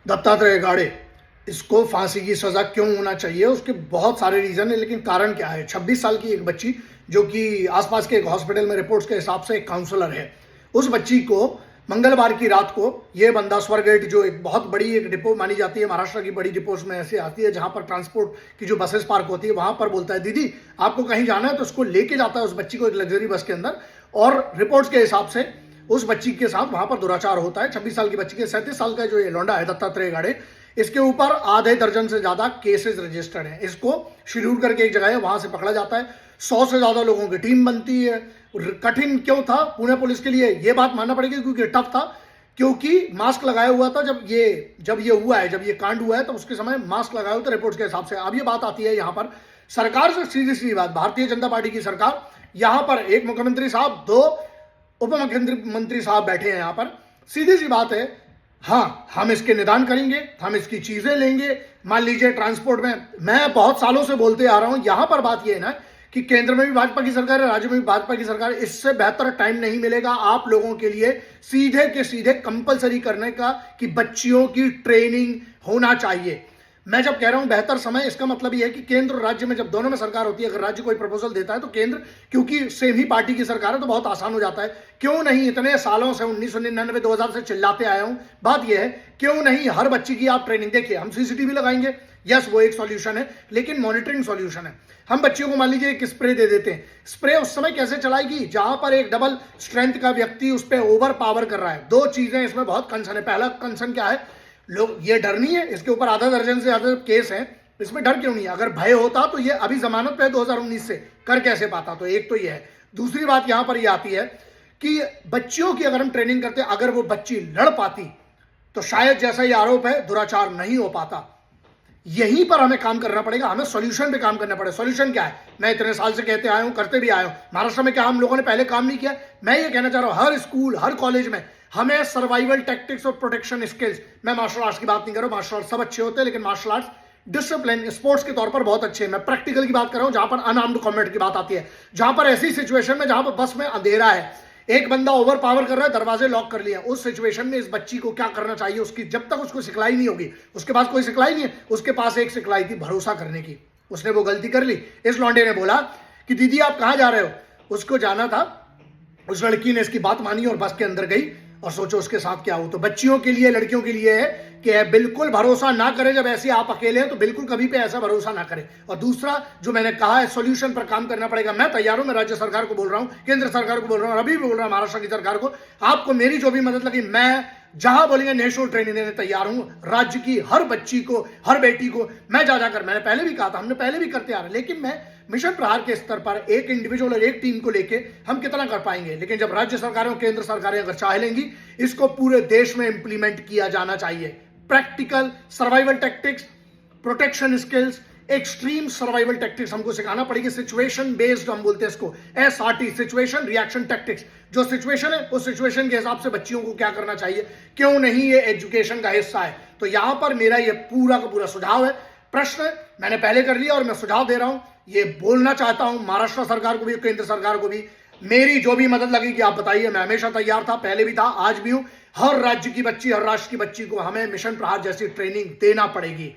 दत्तात्रेय गाड़े, इसको फांसी की सजा क्यों होना चाहिए? उसके बहुत सारे रीजन है, लेकिन कारण क्या है? 26 साल की एक बच्ची जो कि आसपास के एक हॉस्पिटल में रिपोर्ट्स के हिसाब से एक काउंसलर है, उस बच्ची को मंगलवार की रात को ये बंदा स्वर्गेट, जो एक बहुत बड़ी एक डिपो मानी जाती है, महाराष्ट्र की बड़ी डिपोज में ऐसे आती है जहां पर ट्रांसपोर्ट की जो बसेस पार्क होती है, वहां पर बोलता है दीदी आपको कहीं जाना है, तो उसको लेके जाता है उस बच्ची को एक लग्जरी बस के अंदर, और रिपोर्ट्स के हिसाब से उस बच्ची के साथ वहां पर दुराचार होता है। 26 साल की बच्ची के 37 साल का जो ये लौंडा है दत्तात्रेय गाड़े, इसके ऊपर आधे दर्जन से ज्यादा केसेस रजिस्टर्ड हैं। इसको शेड्यूल करके एक जगह है, वहां से पकड़ा जाता है। 100 से ज्यादा लोगों की टीम बनती है। कठिन क्यों था पुणे पुलिस के लिए, यह बात मानना पड़ेगी, क्योंकि टफ था, क्योंकि मास्क लगाया हुआ था जब ये हुआ है, जब ये कांड हुआ है, तो उसके समय मास्क लगाया हुआ था रिपोर्ट्स के हिसाब से। अब ये बात आती है यहां पर सरकार से, सीधी सी बात, भारतीय जनता पार्टी की सरकार, यहां पर एक मुख्यमंत्री साहब, 2 उप मुख्यमंत्री साहब बैठे हैं यहां पर। सीधी सी बात है, हाँ हम इसके निदान करेंगे, हम इसकी चीजें लेंगे। मान लीजिए ट्रांसपोर्ट में, मैं बहुत सालों से बोलते आ रहा हूं, यहां पर बात यह है ना कि केंद्र में भी भाजपा की सरकार है, राज्य में भी भाजपा की सरकार है, इससे बेहतर टाइम नहीं मिलेगा आप लोगों के लिए सीधे के सीधे कंपलसरी करने का कि बच्चियों की ट्रेनिंग होना चाहिए। मैं जब कह रहा हूं बेहतर समय, इसका मतलब यह है कि केंद्र और राज्य में जब दोनों में सरकार होती है, अगर राज्य कोई प्रपोजल देता है तो केंद्र, क्योंकि सेम ही पार्टी की सरकार है, तो बहुत आसान हो जाता है। क्यों नहीं इतने सालों से 1999 2000 से चिल्लाते आया हूं, बात यह है क्यों नहीं हर बच्ची की आप ट्रेनिंग देखिए। हम सीसीटीवी लगाएंगे, यस वो एक सॉल्यूशन है, लेकिन मॉनिटरिंग सॉल्यूशन है। हम बच्चियों को मान लीजिए एक स्प्रे दे देते हैं, स्प्रे उस समय कैसे चलाएगी जहां पर एक डबल स्ट्रेंथ का व्यक्ति उस पर ओवर पावर कर रहा है। 2 चीजें इसमें बहुत कंसर्न है। पहला कंसर्न क्या है, लोग, ये डर नहीं है, इसके ऊपर आधा दर्जन से ज्यादा केस है, इसमें डर क्यों नहीं है? अगर भय होता तो ये अभी जमानत पे 2019 से कर कैसे पाता? तो एक तो ये है। दूसरी बात यहां पर ये आती है कि बच्चियों की अगर हम ट्रेनिंग करते, अगर वो बच्ची लड़ पाती तो शायद, जैसा ये आरोप है, दुराचार नहीं हो पाता। यहीं पर हमें काम करना पड़ेगा, हमें सॉल्यूशन पे काम करना पड़ेगा। सॉल्यूशन क्या है? मैं इतने साल से कहते आया हूं, करते भी आया हूं। महाराष्ट्र में क्या हम लोगों ने पहले काम नहीं किया? मैं ये कहना चाह रहा हूं, हर स्कूल, हर कॉलेज में हमें सर्वाइवल टैक्टिक्स और प्रोटेक्शन स्किल्स, मैं मार्शल आर्ट्स की बात नहीं कर रहा हूं, मार्शल आर्ट्स सब अच्छे होते हैं, लेकिन मार्शल आर्ट्स डिसिप्लिन स्पोर्ट्स के तौर पर बहुत अच्छे हैं। मैं प्रैक्टिकल की बात कर रहा हूं, जहां पर अनआर्म्ड कॉम्बैट की बात आती है, जहां पर ऐसी सिचुएशन में जहां पर बस में अंधेरा है, एक बंदा ओवर पावर कर रहा है, दरवाजे लॉक कर लिया, उस सिचुएशन में इस बच्ची को क्या करना चाहिए, उसकी जब तक उसको सिखलाई नहीं होगी, उसके पास कोई सिखलाई नहीं है, उसके पास एक सिखलाई थी भरोसा करने की। उसने वो गलती कर ली। इस लौंडे ने बोला कि दीदी आप कहां जा रहे हो, उसको जाना था, उस लड़की ने इसकी बात मानी और बस के अंदर गई, और सोचो उसके साथ क्या हो। तो बच्चियों के लिए, लड़कियों के लिए है कि बिल्कुल भरोसा ना करें, जब ऐसे आप अकेले हैं तो बिल्कुल कभी पे ऐसा भरोसा ना करें। और दूसरा जो मैंने कहा है, सॉल्यूशन पर काम करना पड़ेगा। मैं तैयार हूं, मैं राज्य सरकार को बोल रहा हूं, केंद्र सरकार को बोल रहा हूं, अभी भी बोल रहा हूं महाराष्ट्र की सरकार को, आपको मेरी जो भी मदद लगी, मैं जहां बोलेंगे नेशनल ट्रेनिंग देने तैयार हूं। राज्य की हर बच्ची को, हर बेटी को मैं जा जाकर, मैंने पहले भी कहा था, हमने पहले भी करते आ रहे, लेकिन मैं मिशन प्रहार के स्तर पर एक इंडिविजुअल और एक टीम को लेके हम कितना कर पाएंगे। लेकिन जब राज्य सरकारें और केंद्र सरकारें अगर चाह लेंगी, इसको पूरे देश में इंप्लीमेंट किया जाना चाहिए। Practical survival tactics, protection skills, extreme survival tactics हमको सिखाना पड़ेगी। सिचुएशन बेस्ड हम बोलते हैं इसको, SRT, सिचुएशन रिएक्शन टैक्टिक्स। जो सिचुएशन है उस सिचुएशन के हिसाब से बच्चियों को क्या करना चाहिए, क्यों नहीं ये एजुकेशन का हिस्सा है। तो यहां पर मेरा ये पूरा का पूरा सुझाव है। प्रश्न मैंने पहले कर लिया और मैं सुझाव दे रहा हूं, ये बोलना चाहता हूं महाराष्ट्र सरकार को भी, केंद्र सरकार को भी, मेरी जो भी मदद लगेगी आप बताइए। मैं हमेशा तैयार था, पहले भी था, आज भी हूं। हर राज्य की बच्ची, हर राष्ट्र की बच्ची को हमें मिशन प्रहार जैसी ट्रेनिंग देना पड़ेगी।